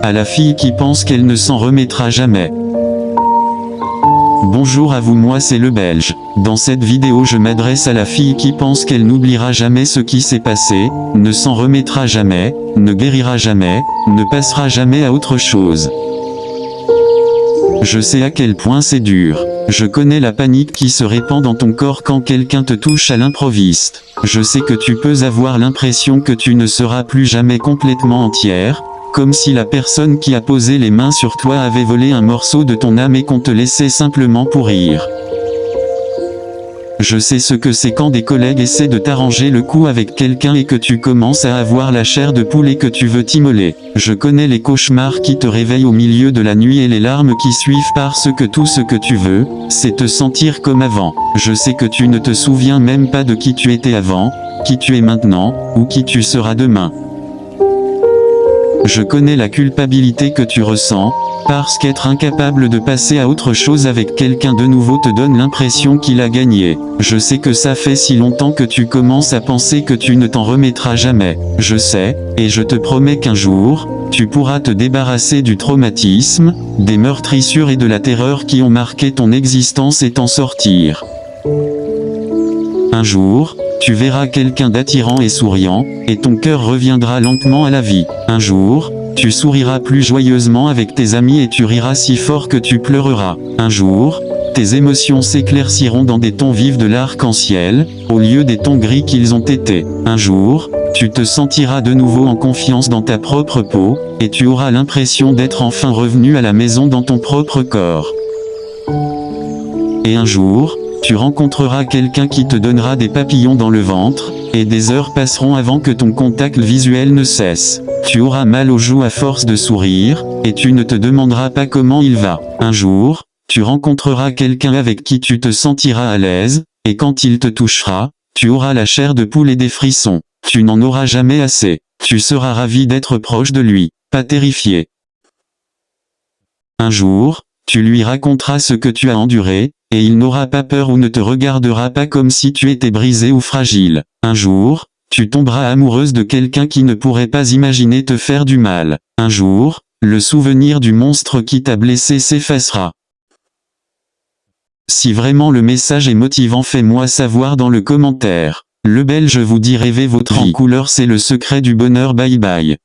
À la fille qui pense qu'elle ne s'en remettra jamais. Bonjour à vous, moi c'est le Belge. Dans cette vidéo je m'adresse à la fille qui pense qu'elle n'oubliera jamais ce qui s'est passé, ne s'en remettra jamais, ne guérira jamais, ne passera jamais à autre chose. Je sais à quel point c'est dur. Je connais la panique qui se répand dans ton corps quand quelqu'un te touche à l'improviste. Je sais que tu peux avoir l'impression que tu ne seras plus jamais complètement entière, comme si la personne qui a posé les mains sur toi avait volé un morceau de ton âme et qu'on te laissait simplement pourrir. Je sais ce que c'est quand des collègues essaient de t'arranger le coup avec quelqu'un et que tu commences à avoir la chair de poule et que tu veux t'immoler. Je connais les cauchemars qui te réveillent au milieu de la nuit et les larmes qui suivent parce que tout ce que tu veux, c'est te sentir comme avant. Je sais que tu ne te souviens même pas de qui tu étais avant, qui tu es maintenant, ou qui tu seras demain. Je connais la culpabilité que tu ressens, parce qu'être incapable de passer à autre chose avec quelqu'un de nouveau te donne l'impression qu'il a gagné. Je sais que ça fait si longtemps que tu commences à penser que tu ne t'en remettras jamais. Je sais, et je te promets qu'un jour, tu pourras te débarrasser du traumatisme, des meurtrissures et de la terreur qui ont marqué ton existence et t'en sortir. Un jour, tu verras quelqu'un d'attirant et souriant, et ton cœur reviendra lentement à la vie. Un jour, tu souriras plus joyeusement avec tes amis et tu riras si fort que tu pleureras. Un jour, tes émotions s'éclairciront dans des tons vifs de l'arc-en-ciel, au lieu des tons gris qu'ils ont été. Un jour, tu te sentiras de nouveau en confiance dans ta propre peau, et tu auras l'impression d'être enfin revenu à la maison dans ton propre corps. Et un jour, tu rencontreras quelqu'un qui te donnera des papillons dans le ventre, et des heures passeront avant que ton contact visuel ne cesse. Tu auras mal aux joues à force de sourire, et tu ne te demanderas pas comment il va. Un jour, tu rencontreras quelqu'un avec qui tu te sentiras à l'aise, et quand il te touchera, tu auras la chair de poule et des frissons. Tu n'en auras jamais assez. Tu seras ravi d'être proche de lui, pas terrifié. Un jour, tu lui raconteras ce que tu as enduré, et il n'aura pas peur ou ne te regardera pas comme si tu étais brisé ou fragile. Un jour, tu tomberas amoureuse de quelqu'un qui ne pourrait pas imaginer te faire du mal. Un jour, le souvenir du monstre qui t'a blessé s'effacera. Si vraiment le message est motivant, fais-moi savoir dans le commentaire. Le Belge vous dit rêver votre vie en couleur, c'est le secret du bonheur. Bye bye.